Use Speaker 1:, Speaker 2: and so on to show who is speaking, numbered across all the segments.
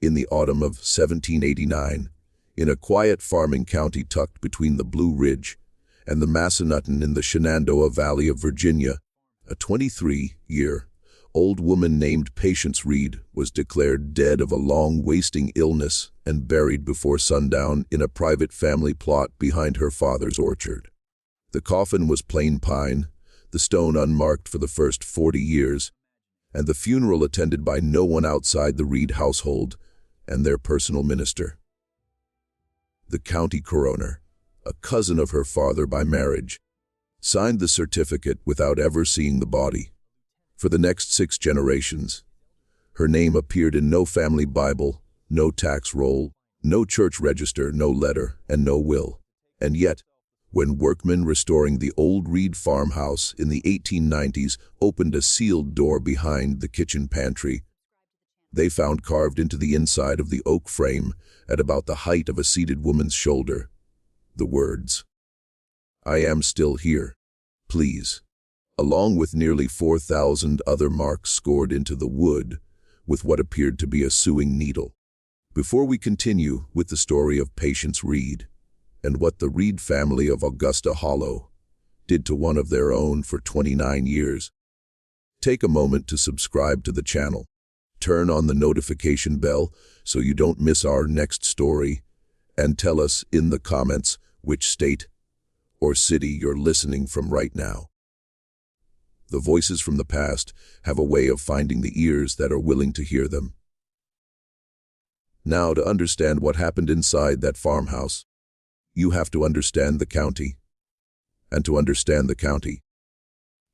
Speaker 1: in the autumn of 1789, in a quiet farming county tucked between the Blue Ridge and the Massanutten in the Shenandoah Valley of Virginia, a 23-year-old woman named Patience Reed was declared dead of a long, wasting illness and buried before sundown in a private family plot behind her father's orchard. The coffin was plain pine, the stone unmarked for the first 40 years, and the funeral attended by no one outside the Reed household and their personal minister. The county coroner, a cousin of her father by marriage, signed the certificate without ever seeing the body. For the next 6 generations, her name appeared in no family Bible, no tax roll, no church register, no letter, and no will. And yet, when workmen restoring the old Reed farmhouse in the 1890s opened a sealed door behind the kitchen pantry, they found carved into the inside of the oak frame, at about the height of a seated woman's shoulder, the words, "I am still here, please," along with nearly 4,000 other marks scored into the wood with what appeared to be a sewing needle. Before we continue with the story of Patience Reed and what the Reed family of Augusta Hollow did to one of their own for 29 years, take a moment to subscribe to the channel. Turn on the notification bell so you don't miss our next story, and tell us in the comments which state or city you're listening from right now. The voices from the past have a way of finding the ears that are willing to hear them. Now, to understand what happened inside that farmhouse, you have to understand the county. And to understand the county,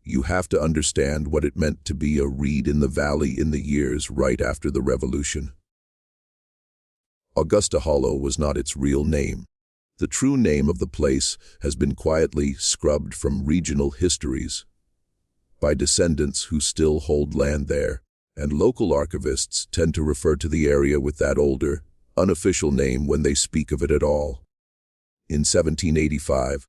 Speaker 1: you have to understand what it meant to be a Reed in the Valley in the years right after the Revolution. Augusta Hollow was not its real name. The true name of the place has been quietly scrubbed from regional histories by descendants who still hold land there, and local archivists tend to refer to the area with that older, unofficial name when they speak of it at all. In 1785,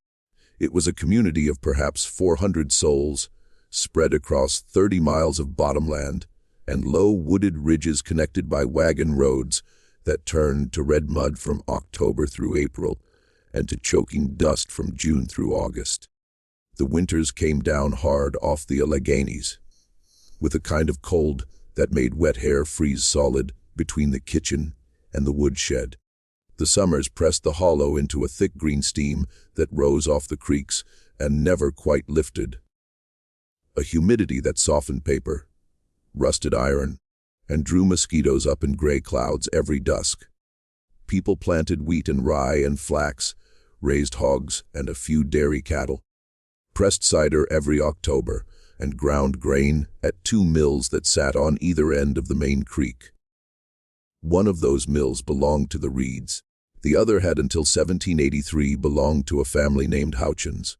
Speaker 1: it was a community of perhaps 400 souls, spread across 30 miles of bottomland and low wooded ridges connected by wagon roads that turned to red mud from October through April and to choking dust from June through August. The winters came down hard off the Alleghenies, with a kind of cold that made wet hair freeze solid between the kitchen and the woodshed. The summers pressed the hollow into a thick green steam that rose off the creeks and never quite lifted. A humidity that softened paper, rusted iron, and drew mosquitoes up in gray clouds every dusk. People planted wheat and rye and flax, raised hogs and a few dairy cattle, pressed cider every October, and ground grain at 2 mills that sat on either end of the main creek. One of those mills belonged to the Reeds. The other had until 1783 belonged to a family named Houchins.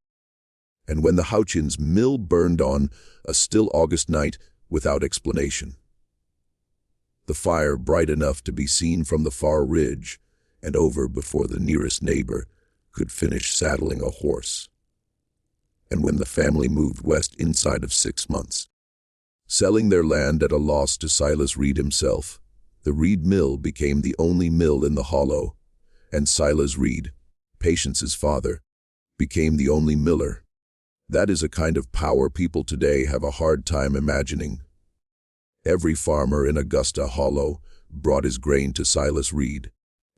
Speaker 1: And when the Houchins mill burned on a still August night without explanation, the fire bright enough to be seen from the far ridge and over before the nearest neighbor could finish saddling a horse, and when the family moved west inside of 6 months, selling their land at a loss to Silas Reed himself, the Reed Mill became the only mill in the hollow, and Silas Reed, Patience's father, became the only miller. That is a kind of power people today have a hard time imagining. Every farmer in Augusta Hollow brought his grain to Silas Reed.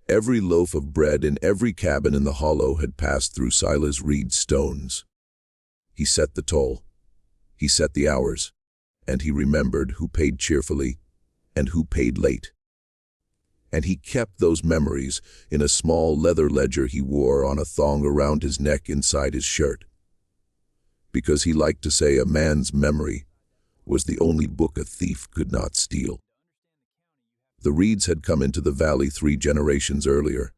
Speaker 1: Every loaf of bread in every cabin in the hollow had passed through Silas Reed's stones. He set the toll, he set the hours, and he remembered who paid cheerfully and who paid late. And he kept those memories in a small leather ledger he wore on a thong around his neck inside his shirt, because he liked to say a man's memory was the only book a thief could not steal. The Reeds had come into the valley 3 generations earlier.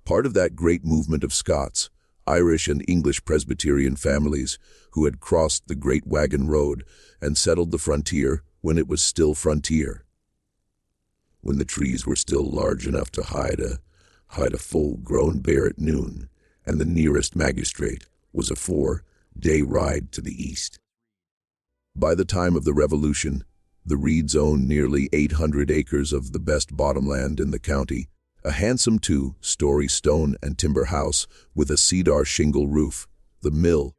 Speaker 1: Part of that great movement of Scots, Irish and English Presbyterian families who had crossed the Great Wagon Road and settled the frontier when it was still frontier, when the trees were still large enough to hide a full-grown bear at noon, and the nearest magistrate was a 4-day ride to the east. By the time of the Revolution, The Reeds owned nearly 800 acres of the best bottomland in the county, a handsome two-story stone and timber house with a cedar shingle roof, the mill,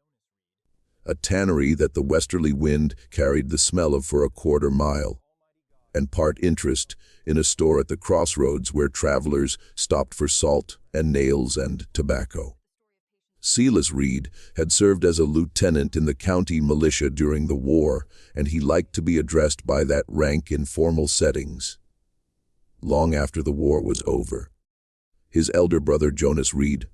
Speaker 1: a tannery that the westerly wind carried the smell of for a quarter-mile, and part interest in a store at the crossroads where travelers stopped for salt and nails and tobacco. Elias Reed had served as a lieutenant in the county militia during the war, and he liked to be addressed by that rank in formal settings. Long after the war was over, his elder brother Jonas Reed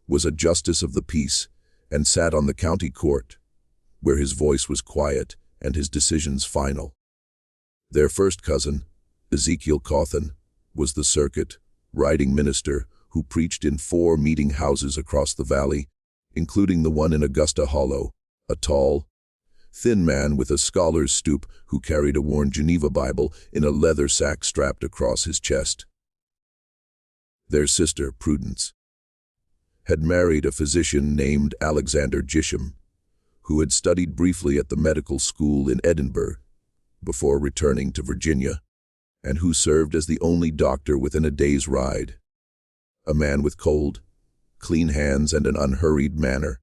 Speaker 1: was a justice of the peace and sat on the county court, where his voice was quiet and his decisions final. Their first cousin, Ezekiel Cawthon, was the circuit riding minister who preached in 4 meeting houses across the valley, including the one in Augusta Hollow, a tall, thin man with a scholar's stoop who carried a worn Geneva Bible in a leather sack strapped across his chest. Their sister, Prudence, had married a physician named Alexander Gisham, who had studied briefly at the medical school in Edinburgh before returning to Virginia, and who served as the only doctor within a day's ride. A man with cold, clean hands and an unhurried manner,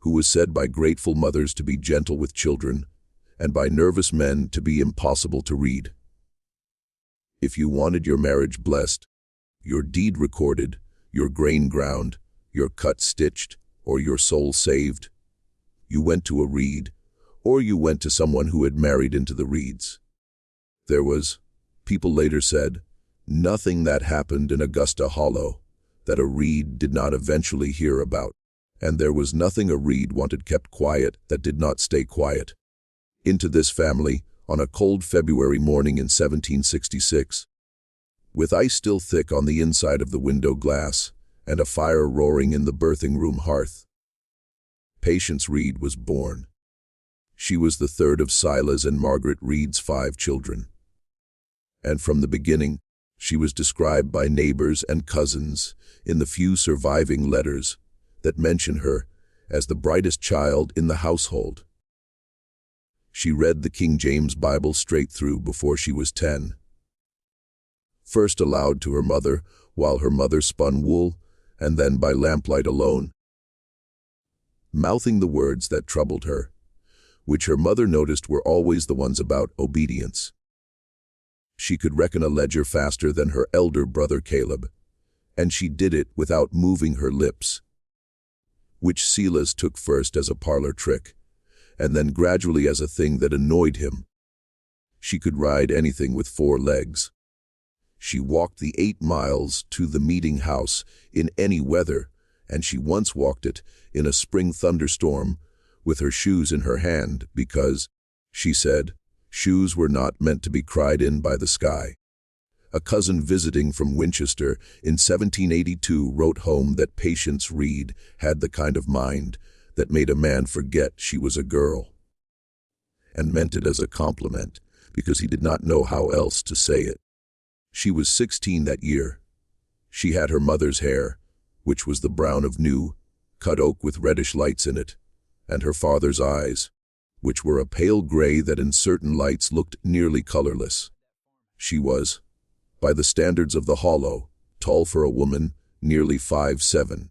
Speaker 1: who was said by grateful mothers to be gentle with children, and by nervous men to be impossible to read. If you wanted your marriage blessed, your deed recorded, your grain ground, your cut stitched, or your soul saved, you went to a Reed, or you went to someone who had married into the Reeds. There was, people later said, nothing that happened in Augusta Hollow that a Reed did not eventually hear about, and there was nothing a Reed wanted kept quiet that did not stay quiet. Into this family, on a cold February morning in 1766, with ice still thick on the inside of the window glass and a fire roaring in the birthing room hearth, Patience Reed was born. She was the third of Silas and Margaret Reed's 5 children. And from the beginning, she was described by neighbors and cousins in the few surviving letters that mention her as the brightest child in the household. She read the King James Bible straight through before she was 10. First aloud to her mother while her mother spun wool, and then by lamplight alone, mouthing the words that troubled her, which her mother noticed were always the ones about obedience. She could reckon a ledger faster than her elder brother Caleb, and she did it without moving her lips, which Silas took first as a parlor trick, and then gradually as a thing that annoyed him. She could ride anything with 4 legs. She walked the 8 miles to the meeting house in any weather, and she once walked it in a spring thunderstorm with her shoes in her hand because, she said, shoes were not meant to be cried in by the sky. A cousin visiting from Winchester in 1782 wrote home that Patience Reed had the kind of mind that made a man forget she was a girl, and meant it as a compliment because he did not know how else to say it. She was 16 that year. She had her mother's hair, which was the brown of new, cut oak with reddish lights in it, and her father's eyes, which were a pale gray that in certain lights looked nearly colorless. She was, by the standards of the Hollow, tall for a woman, nearly 5'7".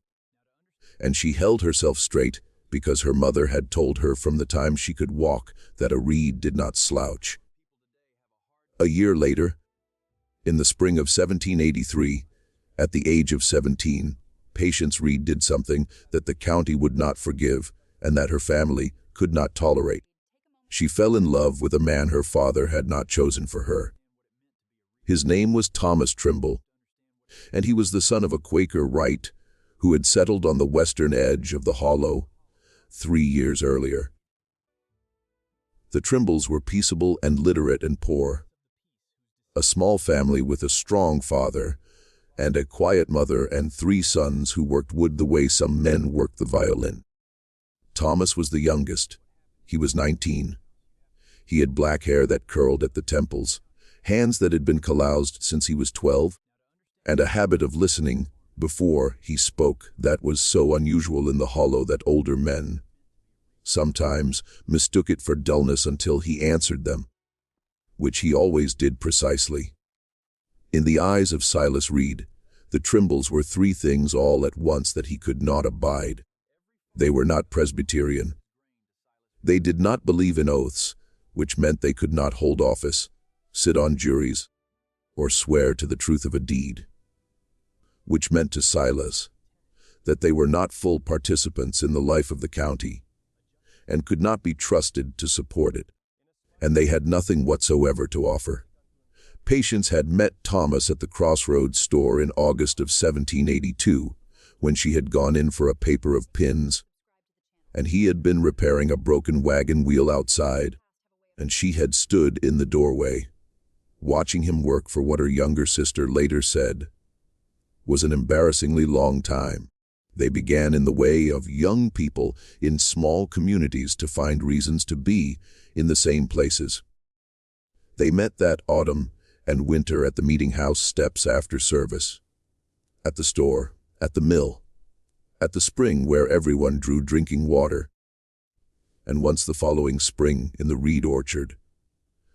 Speaker 1: And she held herself straight because her mother had told her from the time she could walk that a Reed did not slouch. A year later, in the spring of 1783, at the age of 17, Patience Reed did something that the county would not forgive and that her family could not tolerate. She fell in love with a man her father had not chosen for her. His name was Thomas Trimble, and he was the son of a Quaker Wright who had settled on the western edge of the Hollow 3 years earlier. The Trimbles were peaceable and literate and poor. A small family with a strong father and a quiet mother and 3 sons who worked wood the way some men work the violin. Thomas was the youngest. He was 19. He had black hair that curled at the temples, hands that had been calloused since he was 12, and a habit of listening before he spoke that was so unusual in the Hollow that older men sometimes mistook it for dullness until he answered them. which he always did precisely. In the eyes of Silas Reed, the Trimbles were three things all at once that he could not abide. They were not Presbyterian. They did not believe in oaths, which meant they could not hold office, sit on juries, or swear to the truth of a deed. Which meant to Silas that they were not full participants in the life of the county, and could not be trusted to support it. And they had nothing whatsoever to offer. Patience had met Thomas at the Crossroads store in August of 1782, when she had gone in for a paper of pins, and he had been repairing a broken wagon wheel outside, and she had stood in the doorway, watching him work for what her younger sister later said was an embarrassingly long time. They began in the way of young people in small communities to find reasons to be in the same places. They met that autumn and winter at the meeting house steps after service, at the store, at the mill, at the spring where everyone drew drinking water, and once the following spring in the reed orchard,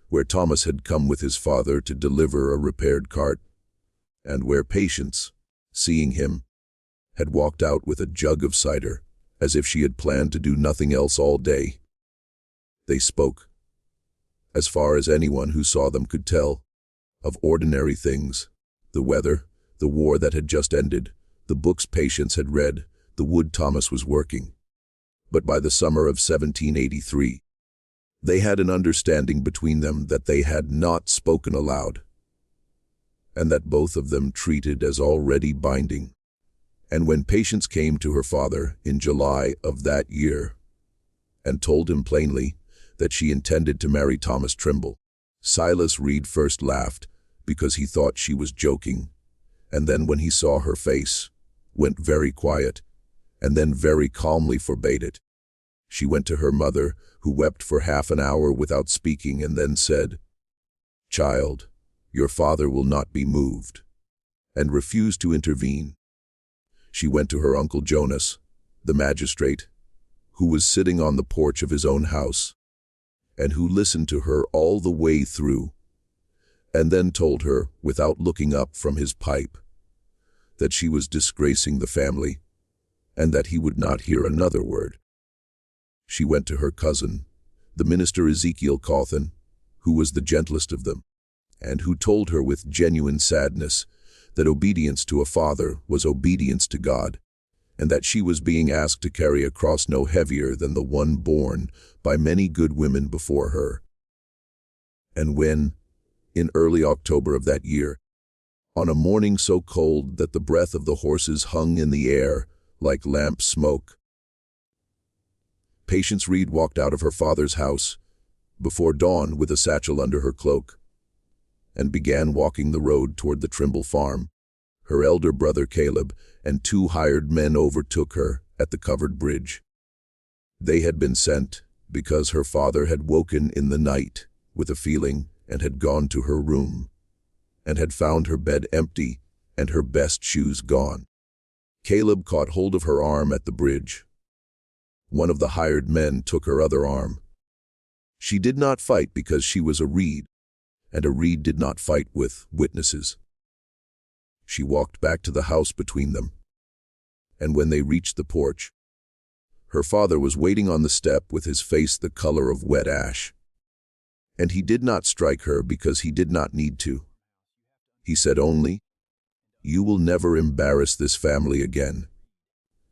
Speaker 1: where Thomas had come with his father to deliver a repaired cart, and where Patience, seeing him, had walked out with a jug of cider, as if she had planned to do nothing else all day. They spoke, as far as anyone who saw them could tell, of ordinary things: the weather, the war that had just ended, the books Patience had read, the wood Thomas was working. But by the summer of 1783, they had an understanding between them that they had not spoken aloud, and that both of them treated as already binding. And when Patience came to her father in July of that year, and told him plainly that she intended to marry Thomas Trimble, Silas Reed first laughed because he thought she was joking, and then when he saw her face, went very quiet, and then very calmly forbade it. She went to her mother, who wept for half an hour without speaking, and then said, "Child, your father will not be moved," and refused to intervene. She went to her Uncle Jonas, the magistrate, who was sitting on the porch of his own house, and who listened to her all the way through, and then told her, without looking up from his pipe, that she was disgracing the family, and that he would not hear another word. She went to her cousin, the minister Ezekiel Cawthon, who was the gentlest of them, and who told her with genuine sadness that obedience to a father was obedience to God, and that she was being asked to carry a cross no heavier than the one borne by many good women before her. And when, in early October of that year, on a morning so cold that the breath of the horses hung in the air like lamp smoke, Patience Reed walked out of her father's house before dawn with a satchel under her cloak, and began walking the road toward the Trimble farm. Her elder brother Caleb and two hired men overtook her at the covered bridge. They had been sent because her father had woken in the night with a feeling and had gone to her room, and had found her bed empty and her best shoes gone. Caleb caught hold of her arm at the bridge. One of the hired men took her other arm. She did not fight because she was a Reed, and a Reed did not fight with witnesses. She walked back to the house between them, and when they reached the porch, her father was waiting on the step with his face the color of wet ash. And he did not strike her because he did not need to. He said only, "You will never embarrass this family again."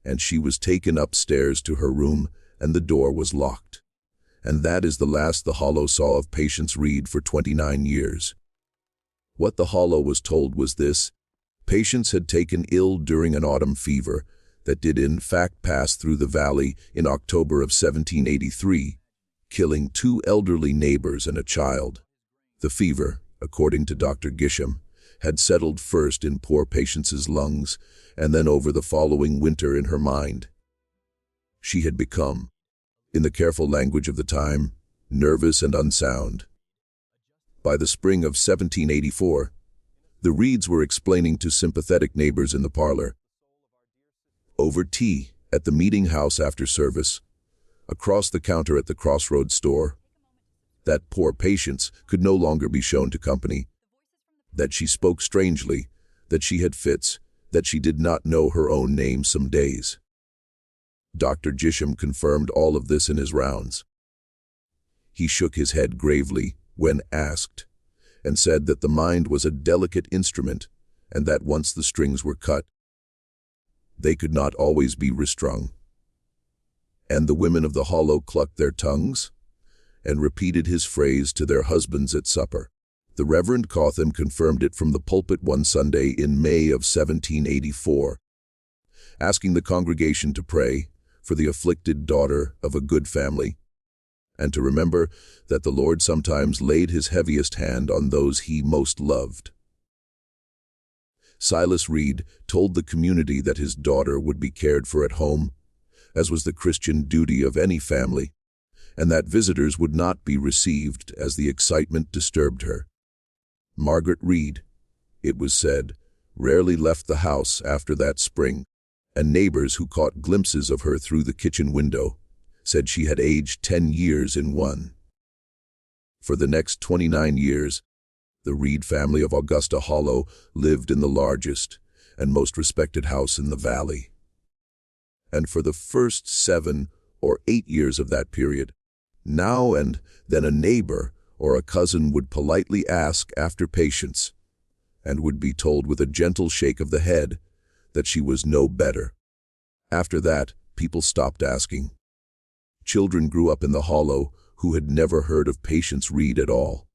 Speaker 1: And she was taken upstairs to her room, and the door was locked. And that is the last the Hollow saw of Patience Reed for 29 years. What the Hollow was told was this: Patience had taken ill during an autumn fever that did in fact pass through the valley in October of 1783, killing two elderly neighbors and a child. The fever, according to Dr. Gisham, had settled first in poor Patience's lungs, and then over the following winter in her mind. She had become, in the careful language of the time, nervous and unsound. By the spring of 1784, the Reeds were explaining to sympathetic neighbors in the parlor, over tea at the meeting house after service, across the counter at the Crossroads store, that poor Patience could no longer be shown to company, that she spoke strangely, that she had fits, that she did not know her own name some days. Dr. Gisham confirmed all of this in his rounds. He shook his head gravely when asked, and said that the mind was a delicate instrument, and that once the strings were cut, they could not always be restrung. And the women of the hollow clucked their tongues, and repeated his phrase to their husbands at supper. The Reverend Cawthon confirmed it from the pulpit one Sunday in May of 1784, asking the congregation to pray for the afflicted daughter of a good family, and to remember that the Lord sometimes laid his heaviest hand on those he most loved. Silas Reed told the community that his daughter would be cared for at home, as was the Christian duty of any family, and that visitors would not be received as the excitement disturbed her. Margaret Reed, it was said, rarely left the house after that spring, and neighbors who caught glimpses of her through the kitchen window said she had aged 10 years in one. For the next 29 years, the Reed family of Augusta Hollow lived in the largest and most respected house in the valley. And for the first 7 or 8 years of that period, now and then a neighbor or a cousin would politely ask after Patience, and would be told with a gentle shake of the head that she was no better. After that, people stopped asking. Children grew up in the hollow who had never heard of Patience Reed at all.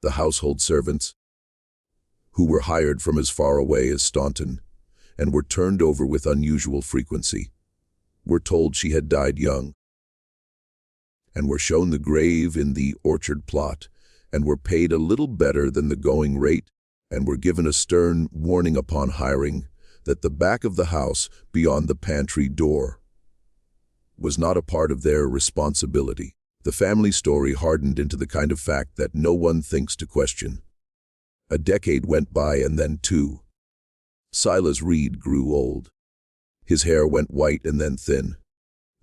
Speaker 1: The household servants, who were hired from as far away as Staunton, and were turned over with unusual frequency, were told she had died young, and were shown the grave in the orchard plot, and were paid a little better than the going rate, and were given a stern warning upon hiring that the back of the house beyond the pantry door was not a part of their responsibility. The family story hardened into the kind of fact that no one thinks to question. A decade went by, and then 2. Silas Reed grew old. His hair went white and then thin.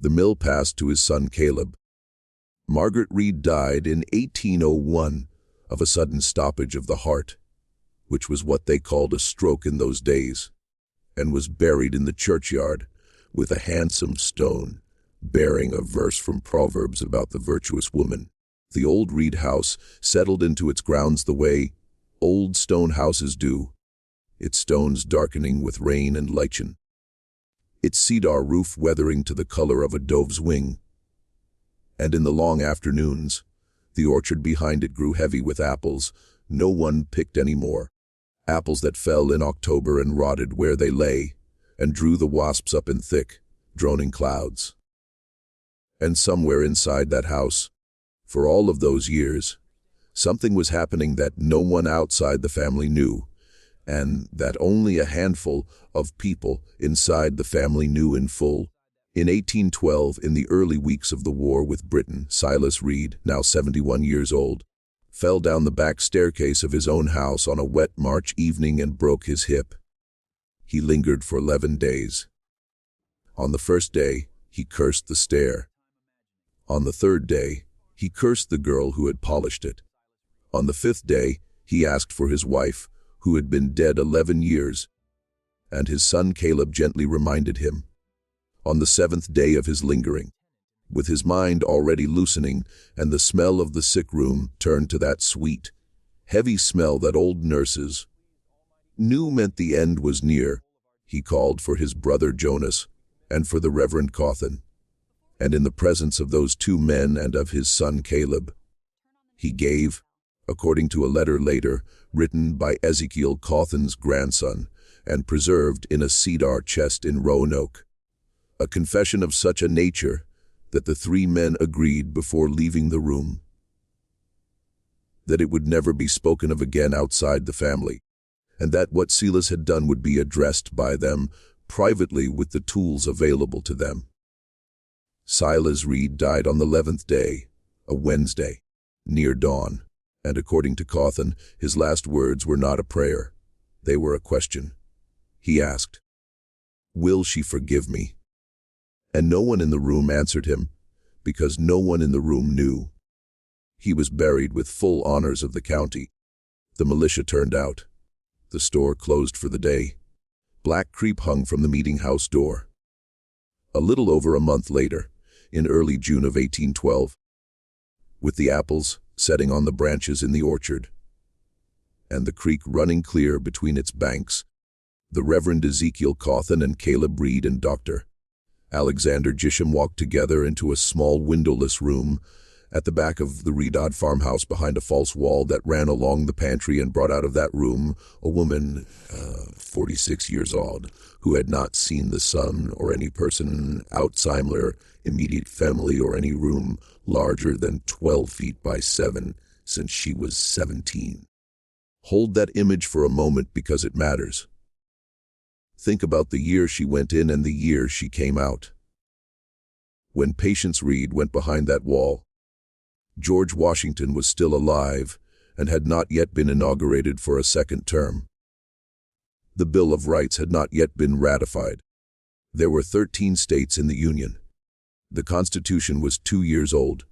Speaker 1: The mill passed to his son Caleb. Margaret Reed died in 1801 of a sudden stoppage of the heart, which was what they called a stroke in those days, and was buried in the churchyard with a handsome stone bearing a verse from Proverbs about the virtuous woman. The old Reed house settled into its grounds the way old stone houses do, its stones darkening with rain and lichen, its cedar roof weathering to the color of a dove's wing. And in the long afternoons, the orchard behind it grew heavy with apples no one picked any more, apples that fell in October and rotted where they lay, and drew the wasps up in thick, droning clouds. And somewhere inside that house, for all of those years, something was happening that no one outside the family knew, and that only a handful of people inside the family knew in full. In 1812, in the early weeks of the war with Britain, Silas Reed, now 71 years old, fell down the back staircase of his own house on a wet March evening and broke his hip. He lingered for 11 days. On the first day, he cursed the stair. On the third day, he cursed the girl who had polished it. On the 5th day, he asked for his wife, who had been dead 11 years, and his son Caleb gently reminded him. On the 7th day of his lingering, with his mind already loosening and the smell of the sick room turned to that sweet, heavy smell that old nurses knew meant the end was near, he called for his brother Jonas and for the Reverend Cawthon, and in the presence of those 2 men and of his son Caleb, he gave, according to a letter later written by Ezekiel Cawthon's grandson and preserved in a cedar chest in Roanoke, a confession of such a nature that the 3 men agreed before leaving the room that it would never be spoken of again outside the family, and that what Silas had done would be addressed by them privately with the tools available to them. Silas Reed died on the 11th day, a Wednesday, near dawn, and according to Cawthon, his last words were not a prayer, they were a question. He asked, "Will she forgive me?" And no one in the room answered him, because no one in the room knew. He was buried with full honors of the county. The militia turned out. The store closed for the day. Black creep hung from the meeting house door. A little over a month later, in early June of 1812, with the apples setting on the branches in the orchard, and the creek running clear between its banks, the Reverend Ezekiel Cawthon and Caleb Reed and Dr. Alexander Gisham walked together into a small windowless room at the back of the Reedod farmhouse behind a false wall that ran along the pantry, and brought out of that room a woman, 46 years old, who had not seen the sun or any person outside her immediate family or any room larger than 12 feet by 7 since she was 17. Hold that image for a moment because it matters. Think about the year she went in and the year she came out. When Patience Reed went behind that wall, George Washington was still alive and had not yet been inaugurated for a second term. The Bill of Rights had not yet been ratified. There were 13 states in the Union. The Constitution was 2 years old.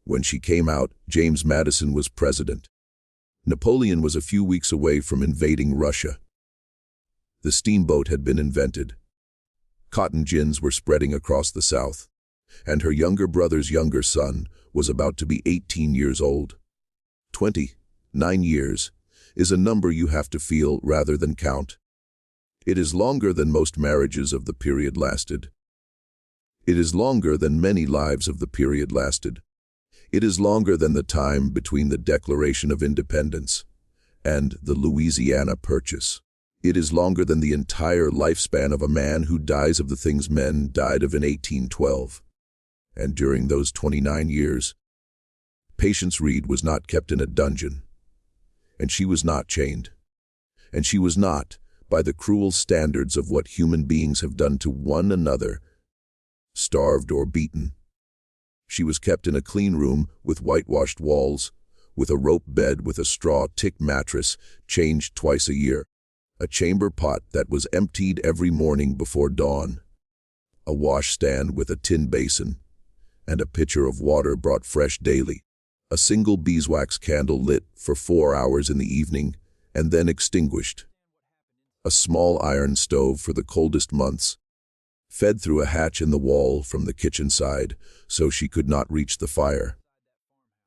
Speaker 1: When she came out, James Madison was president. Napoleon was a few weeks away from invading Russia. The steamboat had been invented. Cotton gins were spreading across the South, and her younger brother's younger son was about to be 18 years old. 29 years is a number you have to feel rather than count. It is longer than most marriages of the period lasted. It is longer than many lives of the period lasted. It is longer than the time between the Declaration of Independence and the Louisiana Purchase. It is longer than the entire lifespan of a man who dies of the things men died of in 1812. And during those 29 years, Patience Reed was not kept in a dungeon, and she was not chained, and she was not, by the cruel standards of what human beings have done to one another, starved or beaten. She was kept in a clean room with whitewashed walls, with a rope bed with a straw tick mattress changed twice a year, a chamber pot that was emptied every morning before dawn, a washstand with a tin basin, and a pitcher of water brought fresh daily, a single beeswax candle lit for 4 hours in the evening and then extinguished, a small iron stove for the coldest months, fed through a hatch in the wall from the kitchen side so she could not reach the fire,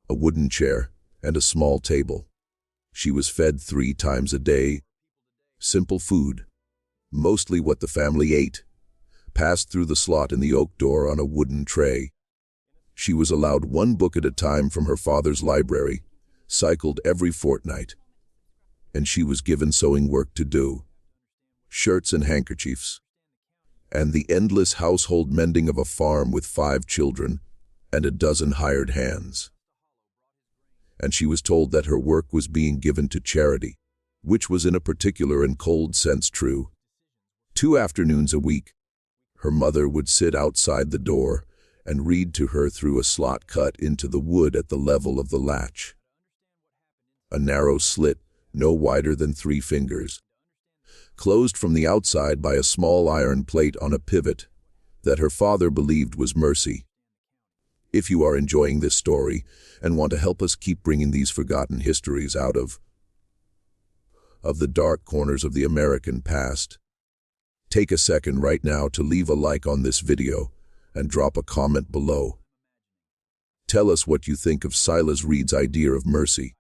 Speaker 1: a wooden chair and a small table. She was fed 3 times a day. Simple food, mostly what the family ate, passed through the slot in the oak door on a wooden tray. She was allowed 1 book at a time from her father's library, cycled every fortnight, and she was given sewing work to do, shirts and handkerchiefs, and the endless household mending of a farm with 5 children and a dozen hired hands. And she was told that her work was being given to charity, which was in a particular and cold sense true. 2 afternoons a week, her mother would sit outside the door and read to her through a slot cut into the wood at the level of the latch. A narrow slit, no wider than 3 fingers, closed from the outside by a small iron plate on a pivot that her father believed was mercy. If you are enjoying this story and want to help us keep bringing these forgotten histories out of the dark corners of the American past, take a second right now to leave a like on this video and drop a comment below. Tell us what you think of Silas Reed's idea of mercy.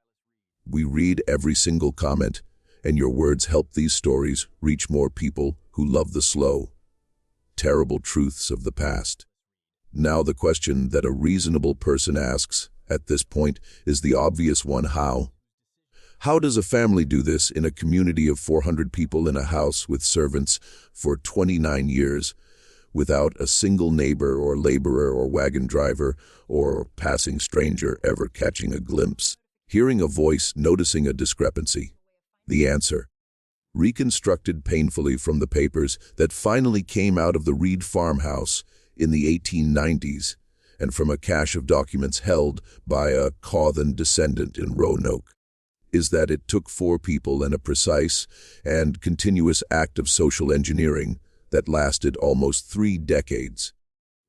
Speaker 1: We read every single comment, and your words help these stories reach more people who love the slow, terrible truths of the past. Now the question that a reasonable person asks at this point is the obvious one: how? How does a family do this in a community of 400 people in a house with servants for 29 years, without a single neighbor or laborer or wagon driver or passing stranger ever catching a glimpse, hearing a voice, noticing a discrepancy? The answer, reconstructed painfully from the papers that finally came out of the Reed farmhouse in the 1890s and from a cache of documents held by a Cawthon descendant in Roanoke, is that it took 4 people and a precise and continuous act of social engineering that lasted almost 3 decades.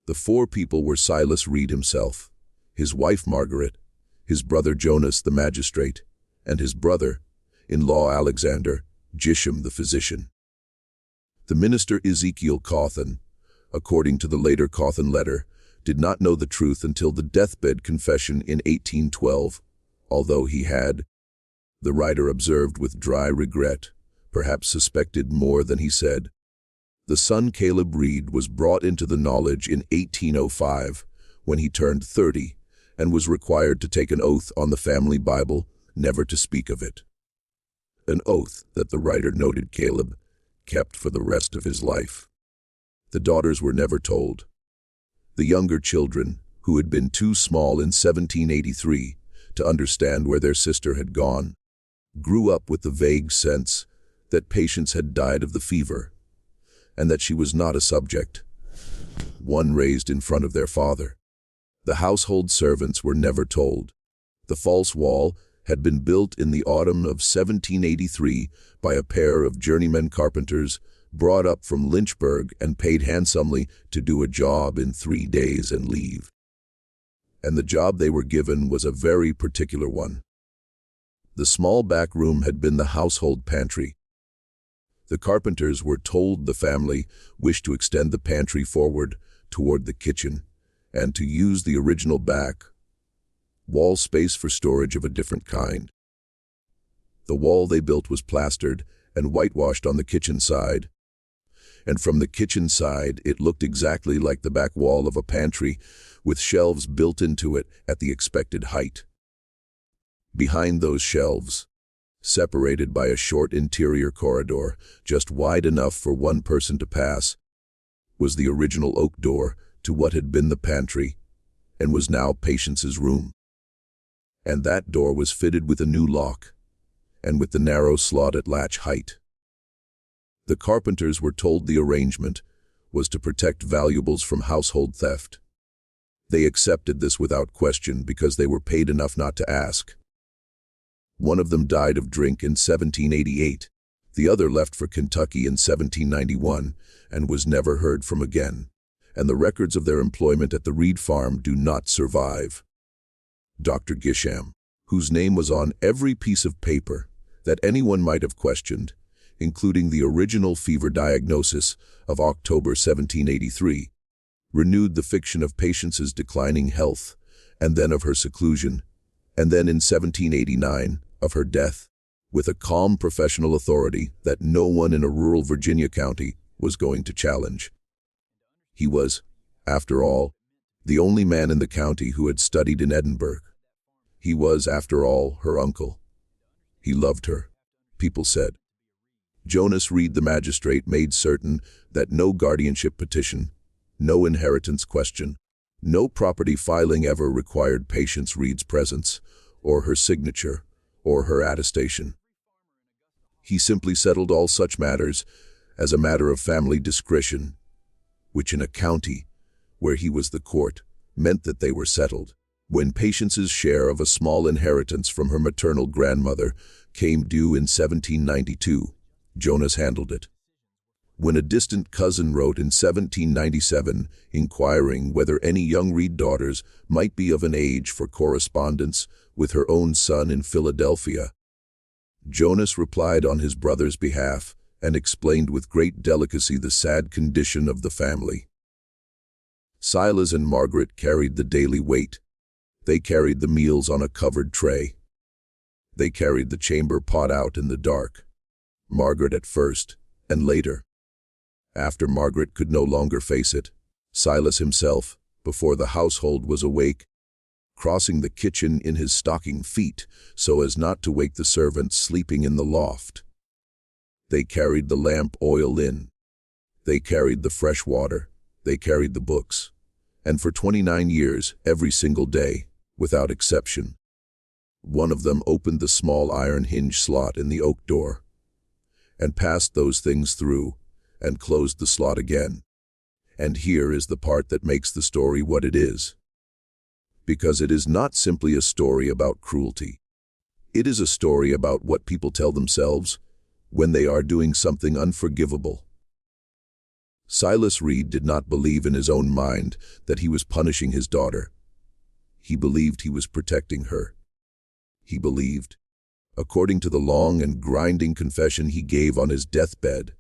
Speaker 1: The 4 people were Silas Reed himself, his wife Margaret, his brother Jonas the magistrate, and his brother-in-law Alexander, Gisham the physician. The minister Ezekiel Cawthon, according to the later Cawthon letter, did not know the truth until the deathbed confession in 1812, although he had, the writer observed with dry regret, perhaps suspected more than he said. The son Caleb Reed was brought into the knowledge in 1805, when he turned 30, and was required to take an oath on the family Bible never to speak of it. An oath that the writer noted Caleb kept for the rest of his life. The daughters were never told. The younger children, who had been too small in 1783 to understand where their sister had gone, grew up with the vague sense that Patience had died of the fever, and that she was not a subject, one raised in front of their father. The household servants were never told. The false wall had been built in the autumn of 1783 by a pair of journeymen carpenters brought up from Lynchburg and paid handsomely to do a job in 3 days and leave. And the job they were given was a very particular one. The small back room had been the household pantry. The carpenters were told the family wished to extend the pantry forward toward the kitchen and to use the original back wall space for storage of a different kind. The wall they built was plastered and whitewashed on the kitchen side, and from the kitchen side it looked exactly like the back wall of a pantry, with shelves built into it at the expected height. Behind those shelves, separated by a short interior corridor just wide enough for one person to pass, was the original oak door to what had been the pantry and was now Patience's room. And that door was fitted with a new lock and with the narrow slot at latch height. The carpenters were told the arrangement was to protect valuables from household theft. They accepted this without question because they were paid enough not to ask. One of them died of drink in 1788. The other left for Kentucky in 1791 and was never heard from again, and the records of their employment at the Reed farm do not survive. Dr. Gisham, whose name was on every piece of paper that anyone might have questioned, including the original fever diagnosis of October 1783, renewed the fiction of Patience's declining health, and then of her seclusion, and then in 1789 of her death, with a calm professional authority that no one in a rural Virginia county was going to challenge. He was, after all, the only man in the county who had studied in Edinburgh. He was, after all, her uncle. He loved her, people said. Jonas Reed the magistrate made certain that no guardianship petition, no inheritance question, no property filing ever required Patience Reed's presence, or her signature, or her attestation. He simply settled all such matters as a matter of family discretion, which in a county where he was the court meant that they were settled. When Patience's share of a small inheritance from her maternal grandmother came due in 1792, Jonas handled it. When a distant cousin wrote in 1797 inquiring whether any young Reed daughters might be of an age for correspondence with her own son in Philadelphia, Jonas replied on his brother's behalf and explained with great delicacy the sad condition of the family. Silas and Margaret carried the daily weight. They carried the meals on a covered tray. They carried the chamber pot out in the dark. Margaret at first, and later. After Margaret could no longer face it, Silas himself, before the household was awake, crossing the kitchen in his stocking feet so as not to wake the servants sleeping in the loft. They carried the lamp oil in. They carried the fresh water. They carried the books. And for 29 years, every single day, without exception, one of them opened the small iron hinge slot in the oak door and passed those things through and closed the slot again. And here is the part that makes the story what it is. Because it is not simply a story about cruelty. It is a story about what people tell themselves when they are doing something unforgivable. Silas Reed did not believe in his own mind that he was punishing his daughter. He believed he was protecting her. He believed, according to the long and grinding confession he gave on his deathbed,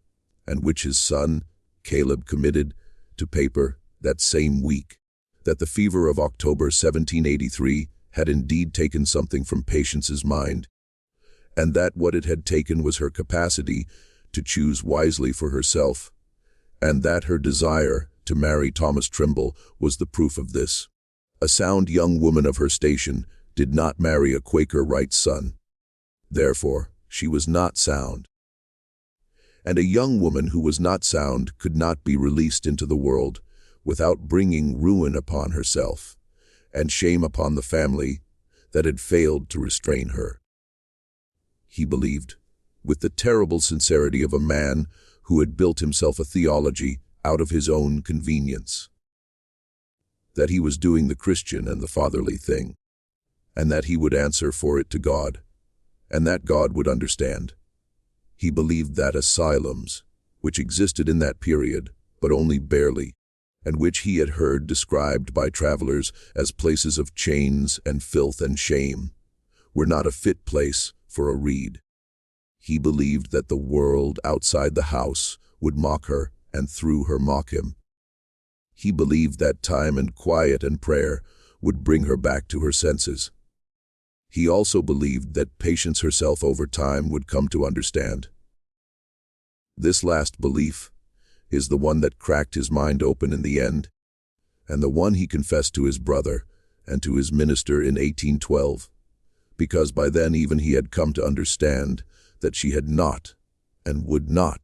Speaker 1: and which his son, Caleb, committed to paper that same week, that the fever of October 1783 had indeed taken something from Patience's mind, and that what it had taken was her capacity to choose wisely for herself, and that her desire to marry Thomas Trimble was the proof of this. A sound young woman of her station did not marry a Quaker Right's son. Therefore, she was not sound. And a young woman who was not sound could not be released into the world without bringing ruin upon herself and shame upon the family that had failed to restrain her. He believed, with the terrible sincerity of a man who had built himself a theology out of his own convenience, that he was doing the Christian and the fatherly thing, and that he would answer for it to God, and that God would understand. He believed that asylums, which existed in that period, but only barely, and which he had heard described by travelers as places of chains and filth and shame, were not a fit place for a reed. He believed that the world outside the house would mock her and through her mock him. He believed that time and quiet and prayer would bring her back to her senses. He also believed that Patience herself over time would come to understand. This last belief is the one that cracked his mind open in the end, and the one he confessed to his brother and to his minister in 1812, because by then even he had come to understand that she had not and would not,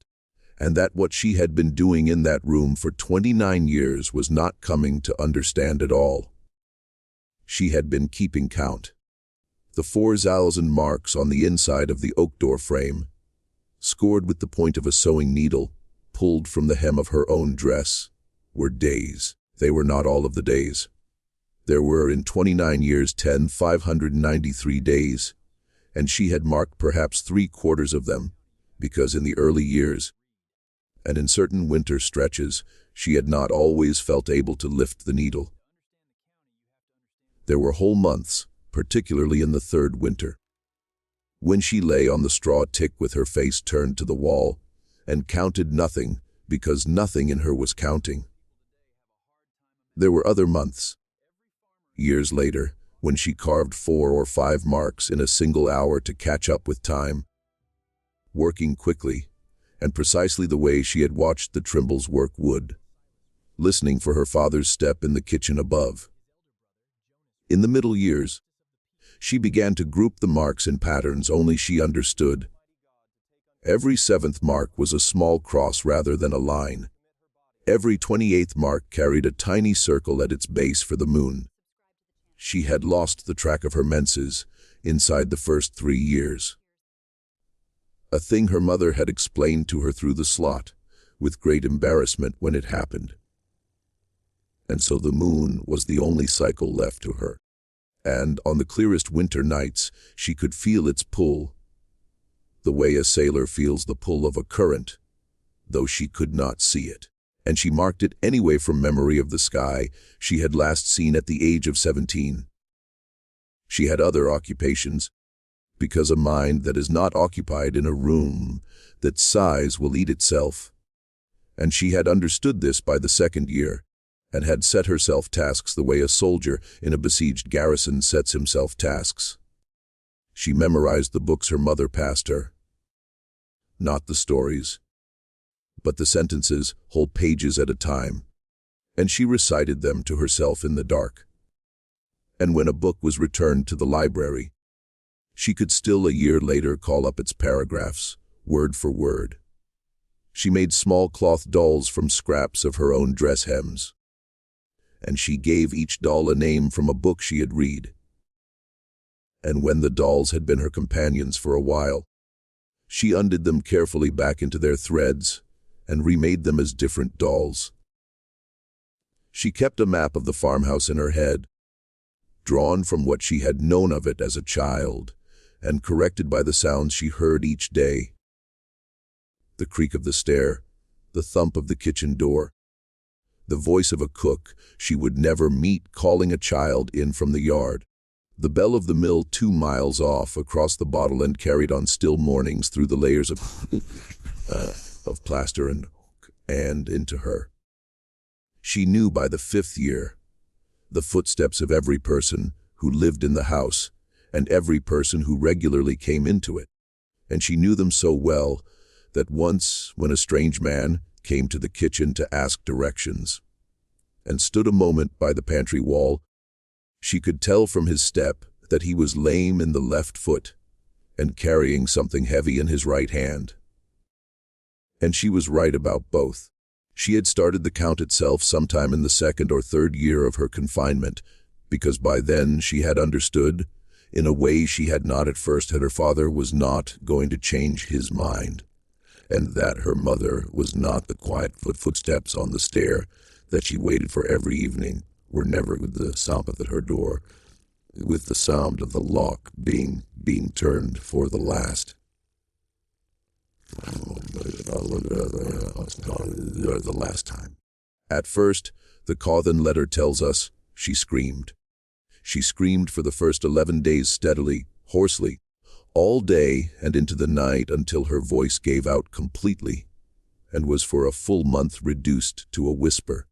Speaker 1: and that what she had been doing in that room for 29 years was not coming to understand at all. She had been keeping count. The 4,000 marks on the inside of the oak door frame, scored with the point of a sewing needle, pulled from the hem of her own dress, were days. They were not all of the days. There were in 29 years 593 days, and she had marked perhaps 3/4 of them, because in the early years, and in certain winter stretches, she had not always felt able to lift the needle. There were whole months, particularly in the third winter, when she lay on the straw tick with her face turned to the wall, and counted nothing because nothing in her was counting. There were other months, years later, when she carved 4 or 5 marks in a single hour to catch up with time, working quickly, and precisely the way she had watched the Trimbles work wood, listening for her father's step in the kitchen above. In the middle years, she began to group the marks in patterns only she understood. Every 7th mark was a small cross rather than a line. Every 28th mark carried a tiny circle at its base for the moon. She had lost the track of her menses inside the first 3 years. A thing her mother had explained to her through the slot, with great embarrassment when it happened. And so the moon was the only cycle left to her. And on the clearest winter nights, she could feel its pull, the way a sailor feels the pull of a current, though she could not see it. And she marked it anyway from memory of the sky she had last seen at the age of 17. She had other occupations, because a mind that is not occupied in a room that sighs will eat itself. And she had understood this by the 2nd year, and had set herself tasks the way a soldier in a besieged garrison sets himself tasks. She memorized the books her mother passed her. Not the stories, but the sentences, whole pages at a time, and she recited them to herself in the dark. And when a book was returned to the library, she could still a year later call up its paragraphs, word for word. She made small cloth dolls from scraps of her own dress hems, and she gave each doll a name from a book she had read. And when the dolls had been her companions for a while, she undid them carefully back into their threads and remade them as different dolls. She kept a map of the farmhouse in her head, drawn from what she had known of it as a child, and corrected by the sounds she heard each day. The creak of the stair, the thump of the kitchen door, the voice of a cook she would never meet calling a child in from the yard, the bell of the mill 2 miles off across the bottle and carried on still mornings through the layers of plaster and into her. She knew by the 5th year the footsteps of every person who lived in the house and every person who regularly came into it, and she knew them so well that once, when a strange man came to the kitchen to ask directions and stood a moment by the pantry wall, she could tell from his step that he was lame in the left foot and carrying something heavy in his right hand. And she was right about both. She had started the count itself sometime in the 2nd or 3rd year of her confinement, because by then she had understood, in a way she had not at first, that her father was not going to change his mind, and that her mother was not the quiet footsteps on the stair that she waited for every evening, were never with the sound at her door, with the sound of the lock being turned for the last time. At first, the Cawthon letter tells us, she screamed. She screamed for the first 11 days steadily, hoarsely, all day and into the night until her voice gave out completely, and was for a full month reduced to a whisper.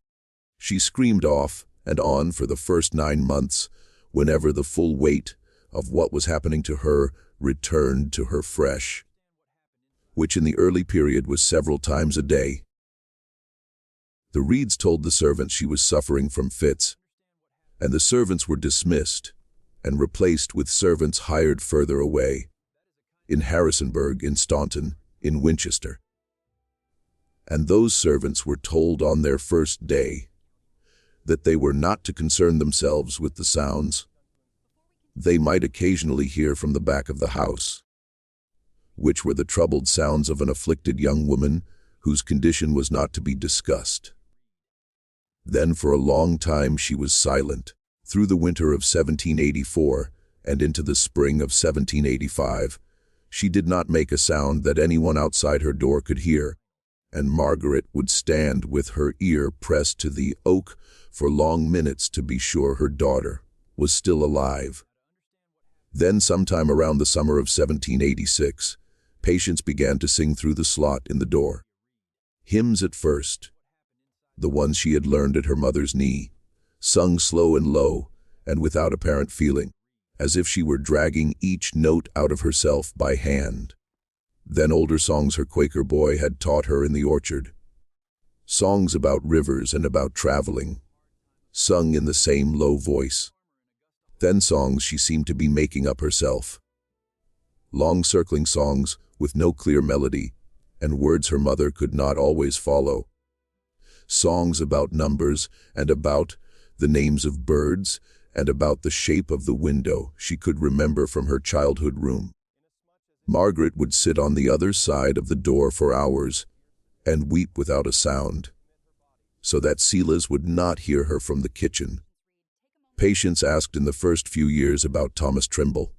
Speaker 1: She screamed off and on for the first 9 months, whenever the full weight of what was happening to her returned to her fresh, which in the early period was several times a day. The Reeds told the servants she was suffering from fits, and the servants were dismissed and replaced with servants hired further away, in Harrisonburg, in Staunton, in Winchester. And those servants were told on their first day that they were not to concern themselves with the sounds they might occasionally hear from the back of the house, which were the troubled sounds of an afflicted young woman whose condition was not to be discussed. Then for a long time she was silent, through the winter of 1784 and into the spring of 1785. She did not make a sound that anyone outside her door could hear, and Margaret would stand with her ear pressed to the oak for long minutes to be sure her daughter was still alive. Then sometime around the summer of 1786, Patience began to sing through the slot in the door. Hymns at first, the ones she had learned at her mother's knee, sung slow and low, and without apparent feeling, as if she were dragging each note out of herself by hand. Then older songs her Quaker boy had taught her in the orchard, songs about rivers and about traveling, sung in the same low voice. Then songs she seemed to be making up herself, long circling songs with no clear melody, and words her mother could not always follow. Songs about numbers and about the names of birds and about the shape of the window she could remember from her childhood room. Margaret would sit on the other side of the door for hours and weep without a sound, so that Silas would not hear her from the kitchen. Patience asked in the first few years about Thomas Trimble.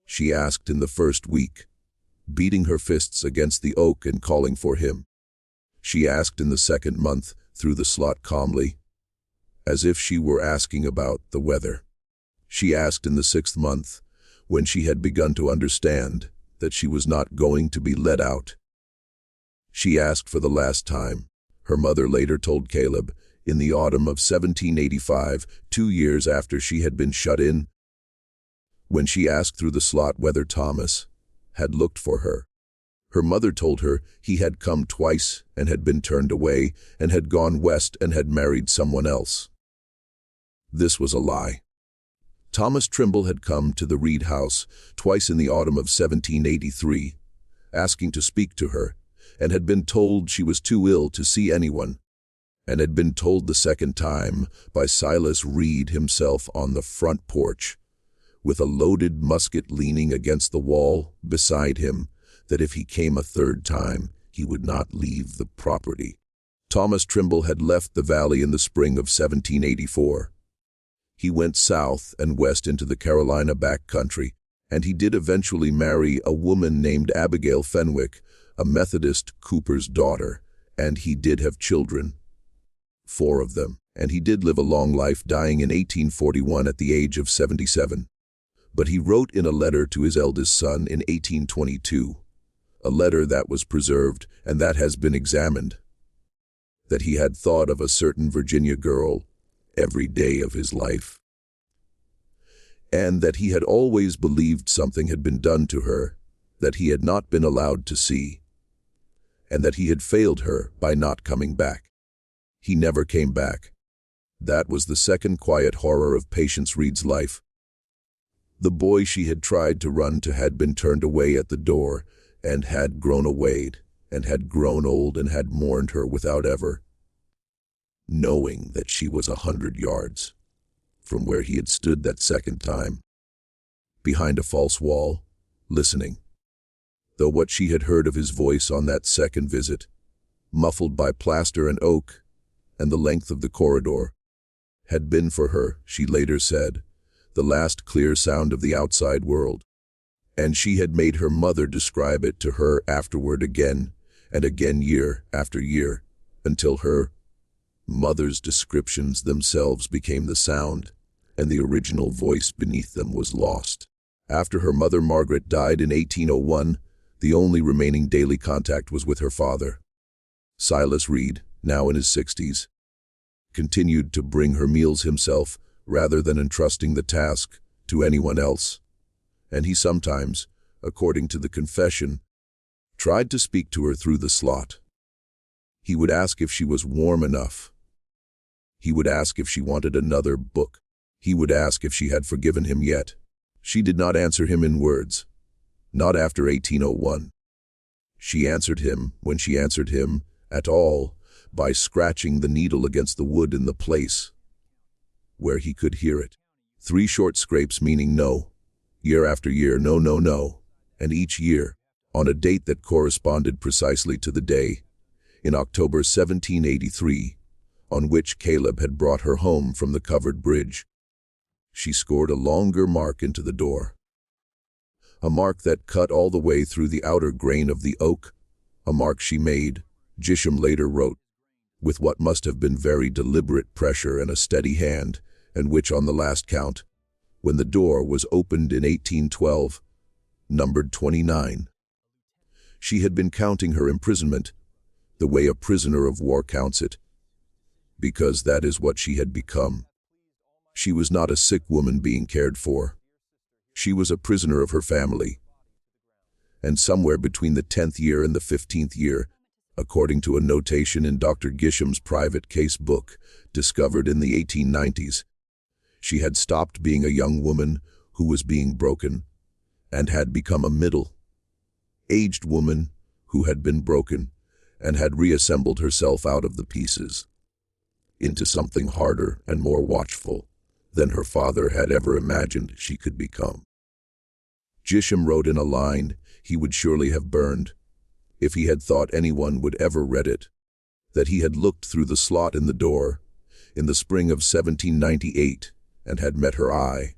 Speaker 1: She asked in the first week, beating her fists against the oak and calling for him. She asked in the 2nd month through the slot calmly, as if she were asking about the weather. She asked in the 6th month, when she had begun to understand that she was not going to be let out. She asked for the last time, her mother later told Caleb, in the autumn of 1785, 2 years after she had been shut in, when she asked through the slot whether Thomas had looked for her. Her mother told her he had come twice and had been turned away and had gone west and had married someone else. This was a lie. Thomas Trimble had come to the Reed house twice in the autumn of 1783, asking to speak to her, and had been told she was too ill to see anyone, and had been told the 2nd time by Silas Reed himself on the front porch, with a loaded musket leaning against the wall beside him, that if he came a 3rd time, he would not leave the property. Thomas Trimble had left the valley in the spring of 1784. He went south and west into the Carolina back country, and he did eventually marry a woman named Abigail Fenwick, a Methodist cooper's daughter, and he did have children. 4 of them, and he did live a long life, dying in 1841 at the age of 77. But he wrote in a letter to his eldest son in 1822, a letter that was preserved and that has been examined, that he had thought of a certain Virginia girl every day of his life, and that he had always believed something had been done to her that he had not been allowed to see, and that he had failed her by not coming back. He never came back. That was the second quiet horror of Patience Reed's life. The boy she had tried to run to had been turned away at the door, and had grown away, and had grown old, and had mourned her without ever knowing that she was 100 yards from where he had stood that second time, behind a false wall, listening. Though what she had heard of his voice on that second visit, muffled by plaster and oak, and the length of the corridor, had been for her, she later said, the last clear sound of the outside world. And she had made her mother describe it to her afterward again and again, year after year, until her mother's descriptions themselves became the sound, and the original voice beneath them was lost. After her mother Margaret died in 1801, the only remaining daily contact was with her father. Silas Reed, now in his 60s, continued to bring her meals himself rather than entrusting the task to anyone else, and he sometimes, according to the confession, tried to speak to her through the slot. He would ask if she was warm enough. He would ask if she wanted another book. He would ask if she had forgiven him yet. She did not answer him in words, not after 1801. She answered him, when she answered him at all, by scratching the needle against the wood in the place where he could hear it. 3 short scrapes meaning no, year after year, no, no, no, and each year, on a date that corresponded precisely to the day, in October 1783, on which Caleb had brought her home from the covered bridge. She scored a longer mark into the door, a mark that cut all the way through the outer grain of the oak, a mark she made, Gisham later wrote, with what must have been very deliberate pressure and a steady hand, and which on the last count, when the door was opened in 1812, numbered 29. She had been counting her imprisonment, the way a prisoner of war counts it, because that is what she had become. She was not a sick woman being cared for. She was a prisoner of her family. And somewhere between the 10th year and the 15th year, according to a notation in Dr. Gisham's private case book, discovered in the 1890s, she had stopped being a young woman who was being broken, and had become a middle-aged woman who had been broken, and had reassembled herself out of the pieces into something harder and more watchful than her father had ever imagined she could become. Gisham wrote in a line he would surely have burned, if he had thought anyone would ever read it, that he had looked through the slot in the door in the spring of 1798 and had met her eye,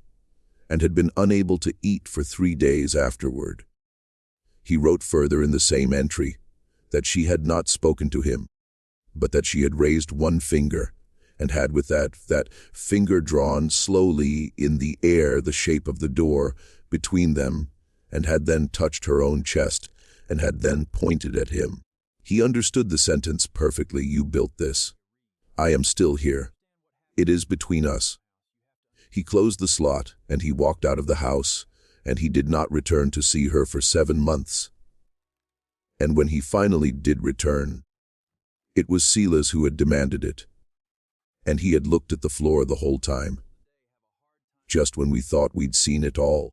Speaker 1: and had been unable to eat for 3 days afterward. He wrote further in the same entry that she had not spoken to him, but that she had raised one finger, and had with that finger drawn slowly in the air the shape of the door between them, and had then touched her own chest, and had then pointed at him. He understood the sentence perfectly. You built this. I am still here. It is between us. He closed the slot, and he walked out of the house, and he did not return to see her for 7 months. And when he finally did return, it was Silas who had demanded it, and he had looked at the floor the whole time. Just when we thought we'd seen it all,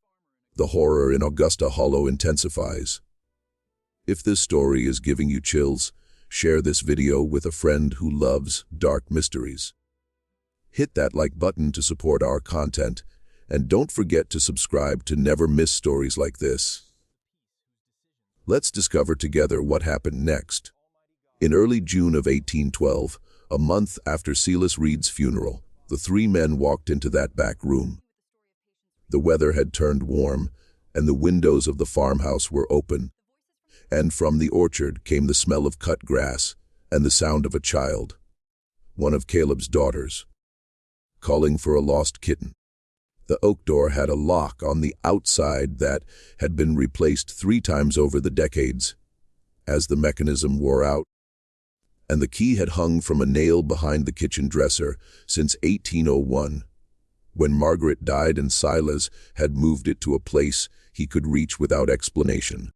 Speaker 1: the horror in Augusta Hollow intensifies. If this story is giving you chills, share this video with a friend who loves dark mysteries. Hit that like button to support our content, and don't forget to subscribe to never miss stories like this. Let's discover together what happened next. In early June of 1812, a month after Silas Reed's funeral, the 3 men walked into that back room. The weather had turned warm, and the windows of the farmhouse were open, and from the orchard came the smell of cut grass and the sound of a child. one of Caleb's daughters, calling for a lost kitten. The oak door had a lock on the outside that had been replaced 3 times over the decades as the mechanism wore out, and the key had hung from a nail behind the kitchen dresser since 1801, when Margaret died and Silas had moved it to a place he could reach without explanation.